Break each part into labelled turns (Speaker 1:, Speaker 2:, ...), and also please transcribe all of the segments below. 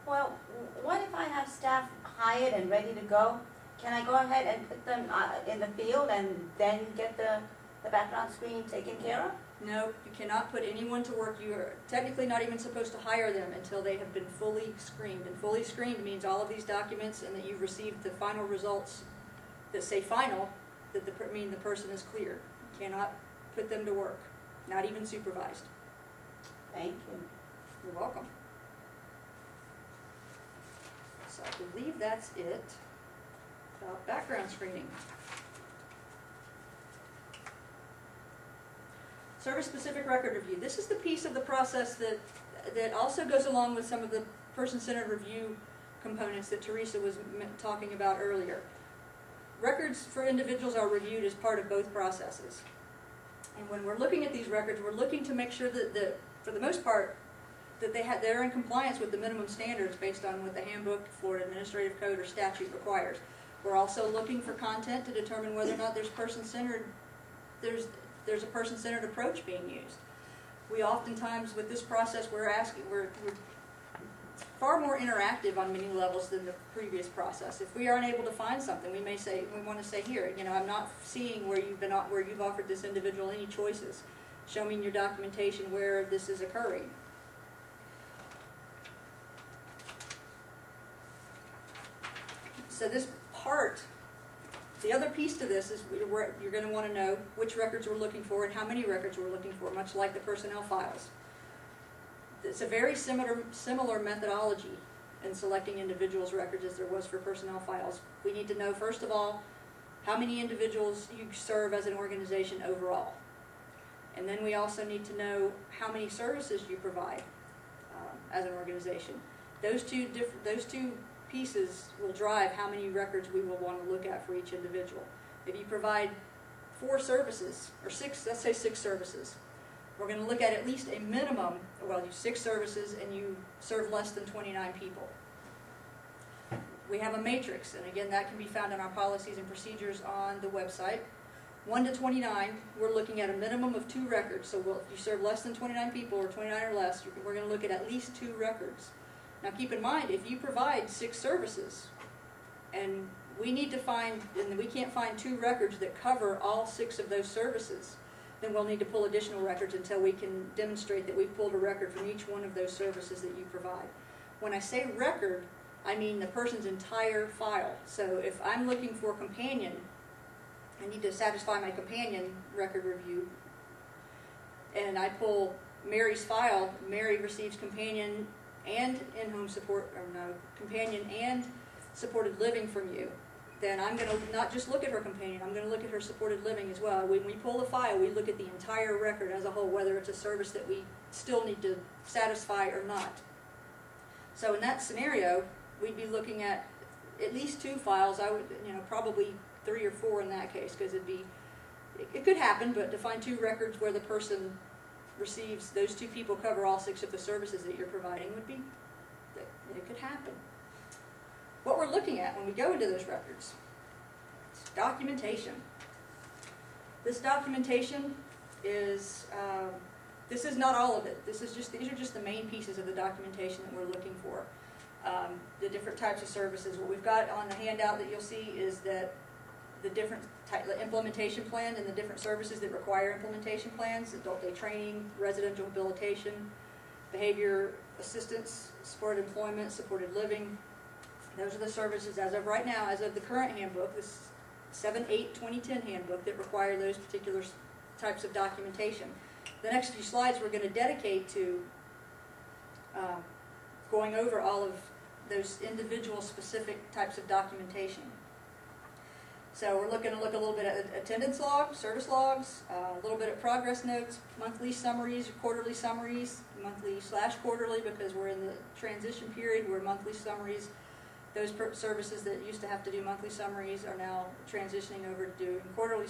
Speaker 1: Well, what if I have staff hired and ready to go? Can I go ahead and put them in the field and then get the background screening taken care of?
Speaker 2: No, you cannot put anyone to work. You are technically not even supposed to hire them until they have been fully screened. And fully screened means all of these documents and that you've received the final results that say final, that mean the person is clear. You cannot put them to work, not even supervised.
Speaker 1: Thank you.
Speaker 2: You're welcome. So I believe that's it about background screening. Service-specific record review. This is the piece of the process that also goes along with some of the person-centered review components that Teresa was talking about earlier. Records for individuals are reviewed as part of both processes. And when we're looking at these records, we're looking to make sure that for the most part, that they're in compliance with the minimum standards based on what the handbook, Florida Administrative Code, or statute requires. We're also looking for content to determine whether or not there's a person-centered approach being used. We oftentimes, with this process, we're far more interactive on many levels than the previous process. If we aren't able to find something, we want to say, here, I'm not seeing where you've offered this individual any choices. Show me in your documentation where this is occurring. So this part, the other piece to this is you're going to want to know which records we're looking for and how many records we're looking for, much like the personnel files. It's a very similar methodology in selecting individuals' records as there was for personnel files. We need to know, first of all, how many individuals you serve as an organization overall. And then we also need to know how many services you provide as an organization. Those two pieces will drive how many records we will want to look at for each individual. If you provide 4 services, or 6, let's say 6 services, we're going to look at least a minimum, well, you 6 services and you serve less than 29 people. We have a matrix, and again, that can be found in our policies and procedures on the website. 1 to 29, we're looking at a minimum of 2 records. So if you serve less than 29 people, or 29 or less, we're going to look at least 2 records. Now keep in mind, if you provide 6 services, and we can't find 2 records that cover all 6 of those services, then we'll need to pull additional records until we can demonstrate that we've pulled a record from each one of those services that you provide. When I say record, I mean the person's entire file. So if I'm looking for companion, I need to satisfy my companion record review, and I pull Mary's file. Mary receives companion and in-home support, or no, companion and supported living from you. Then I'm going to not just look at her companion, I'm going to look at her supported living as well. When we pull the file, we look at the entire record as a whole, whether it's a service that we still need to satisfy or not. So in that scenario, we'd be looking at least 2 files. I would, probably 3 or 4 in that case, because it could happen, but to find 2 records where the person receives, those 2 people cover all 6 of the services that you're providing it could happen. What we're looking at when we go into those records is documentation. This documentation is, this is not all of it. These are just the main pieces of the documentation that we're looking for. The different types of services. What we've got on the handout that you'll see is that the different the implementation plan and the different services that require implementation plans: adult day training, residential habilitation, behavior assistance, supported employment, supported living. Those are the services as of right now, as of the current handbook, this 7/8/2010 handbook, that require those particular types of documentation. The next few slides we're going to dedicate to going over all of those individual specific types of documentation. So we're looking to look a little bit at attendance logs, service logs, a little bit at progress notes, monthly summaries, quarterly summaries, monthly/quarterly, because we're in the transition period where monthly summaries, those services that used to have to do monthly summaries are now transitioning over to doing quarterly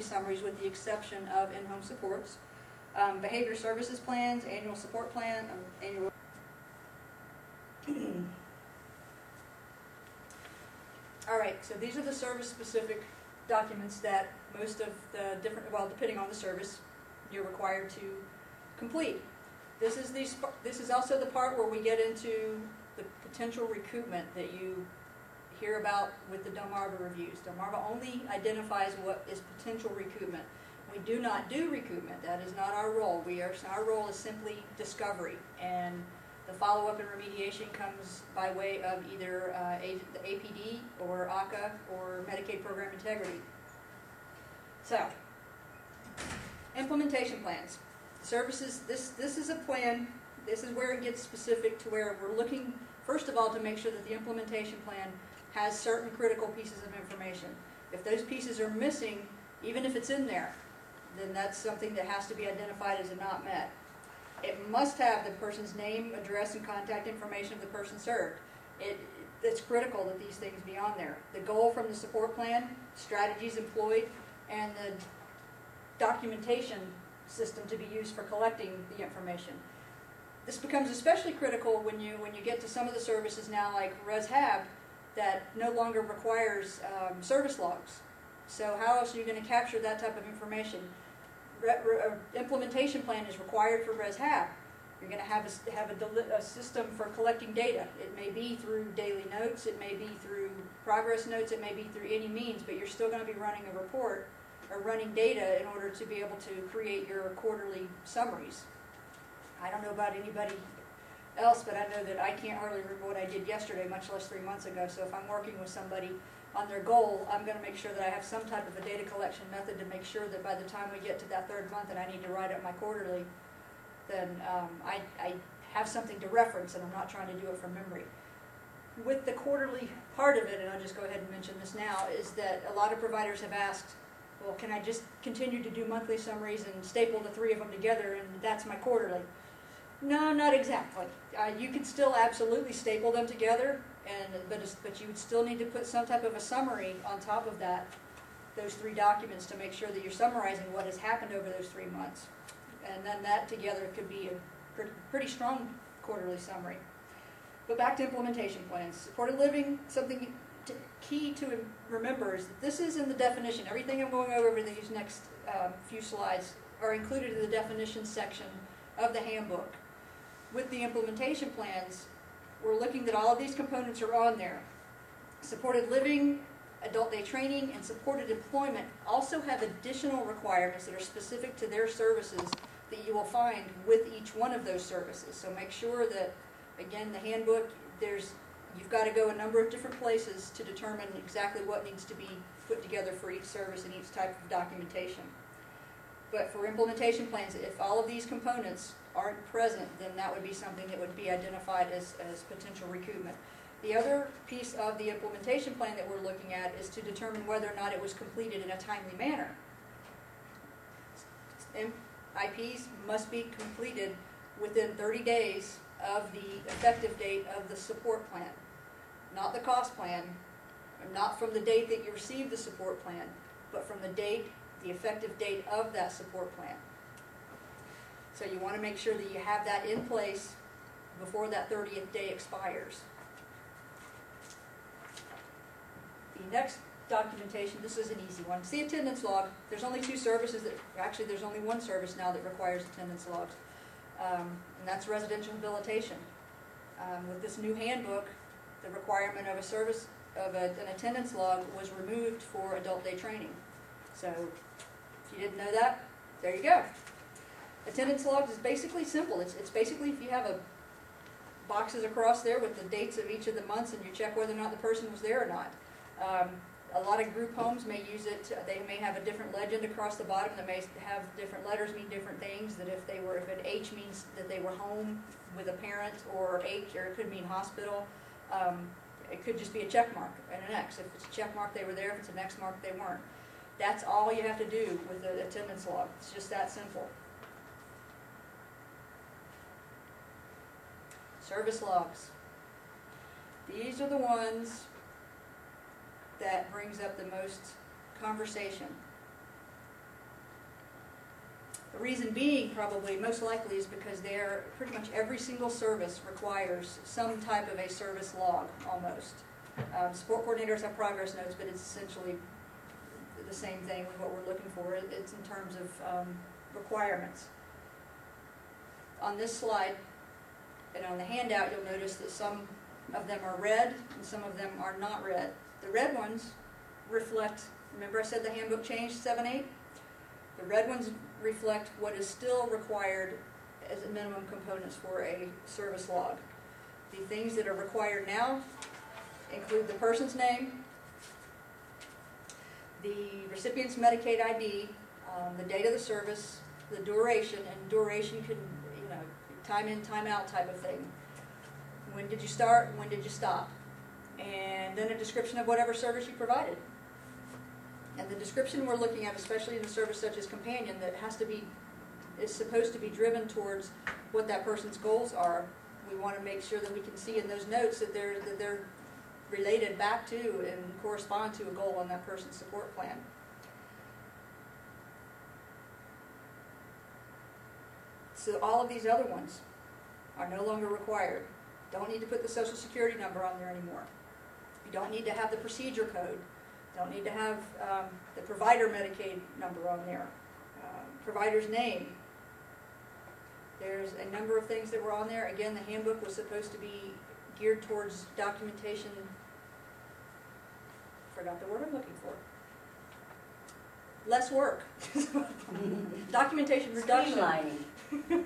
Speaker 2: summaries with the exception of in-home supports. Behavior services plans, annual support plan, annual. All right, so these are the service-specific documents that most of the different, well, depending on the service, you're required to complete. This is also the part where we get into the potential recoupment that you hear about with the Delmarva reviews. Delmarva only identifies what is potential recoupment. We do not do recoupment. That is not our role. Our role is simply discovery, and the follow-up and remediation comes by way of either the APD or ACA or Medicaid program integrity. So, implementation plans. Services, this is a plan. This is where it gets specific to where we're looking, first of all, to make sure that the implementation plan has certain critical pieces of information. If those pieces are missing, even if it's in there, then that's something that has to be identified as a not met. It must have the person's name, address, and contact information of the person served. It's critical that these things be on there. The goal from the support plan, strategies employed, and the documentation system to be used for collecting the information. This becomes especially critical when you get to some of the services now, like ResHab, that no longer requires service logs. So how else are you going to capture that type of information? Implementation plan is required for ResHab. You're going to have a system for collecting data. It may be through daily notes, it may be through progress notes, it may be through any means, but you're still going to be running a report or running data in order to be able to create your quarterly summaries. I don't know about anybody else, but I know that I can't hardly remember what I did yesterday, much less 3 months ago. So if I'm working with somebody on their goal, I'm going to make sure that I have some type of a data collection method to make sure that by the time we get to that third month and I need to write up my quarterly, then I have something to reference and I'm not trying to do it from memory. With the quarterly part of it, and I'll just go ahead and mention this now, is that a lot of providers have asked, well, can I just continue to do monthly summaries and staple the 3 of them together and that's my quarterly? No, not exactly. You can still absolutely staple them together, but you would still need to put some type of a summary on top of that, those 3 documents, to make sure that you're summarizing what has happened over those 3 months. And then that together could be a pretty strong quarterly summary. But back to implementation plans. Supported living, something key to remember is that this is in the definition. Everything I'm going over these next few slides are included in the definition section of the handbook. With the implementation plans, we're looking that all of these components are on there. Supported living, adult day training, and supported employment also have additional requirements that are specific to their services that you will find with each one of those services. So make sure that, again, the handbook, you've got to go a number of different places to determine exactly what needs to be put together for each service and each type of documentation. But for implementation plans, if all of these components aren't present, then that would be something that would be identified as potential recoupment. The other piece of the implementation plan that we're looking at is to determine whether or not it was completed in a timely manner. IPs must be completed within 30 days of the effective date of the support plan. Not the cost plan, not from the date that you received the support plan, but from the effective date of that support plan. So you want to make sure that you have that in place before that 30th day expires. The next documentation, this is an easy one. It's the attendance log. There's only 2 services actually there's only 1 service now that requires attendance logs. And that's residential habilitation. With this new handbook, the requirement of an attendance log was removed for adult day training. So if you didn't know that, there you go. Attendance logs is basically simple. It's basically if you have boxes across there with the dates of each of the months and you check whether or not the person was there or not. A lot of group homes may use it. They may have a different legend across the bottom that may have different letters mean different things. That if an H means that they were home with a parent, or H, or it could mean hospital. It could just be a check mark and an X. If it's a check mark, they were there. If it's an X mark, they weren't. That's all you have to do with the attendance log. It's just that simple. Service logs. These are the ones that brings up the most conversation. The reason being, probably most likely, is because pretty much every single service requires some type of a service log, almost. Support coordinators have progress notes, but it's essentially the same thing with what we're looking for. It's in terms of requirements. on this slide and on the handout, you'll notice that some of them are red and some of them are not red. The red ones reflect, remember I said the handbook changed 7-8? The red ones reflect what is still required as a minimum components for a service log. The things that are required now include the person's name, the recipient's Medicaid ID, the date of the service, the duration, and duration can, you know, time in, time out type of thing. When did you start? When did you stop? And then a description of whatever service you provided. And the description we're looking at, especially in a service such as Companion, that is supposed to be driven towards what that person's goals are. We want to make sure that we can see in those notes that they're related back to and correspond to a goal on that person's support plan. So all of these other ones are no longer required. Don't need to put the Social Security number on there anymore. You don't need to have the procedure code. Don't need to have the provider Medicaid number on there. Provider's name. There's a number of things that were on there. Again, the handbook was supposed to be geared towards documentation. Forgot the word I'm looking for. Less work. Documentation reduction.
Speaker 1: Streamlining.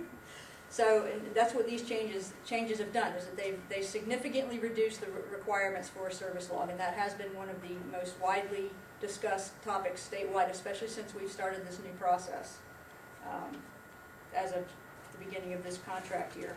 Speaker 2: So and that's what these changes have done, is that they significantly reduced the requirements for a service log, and that has been one of the most widely discussed topics statewide, especially since we've started this new process as of the beginning of this contract year.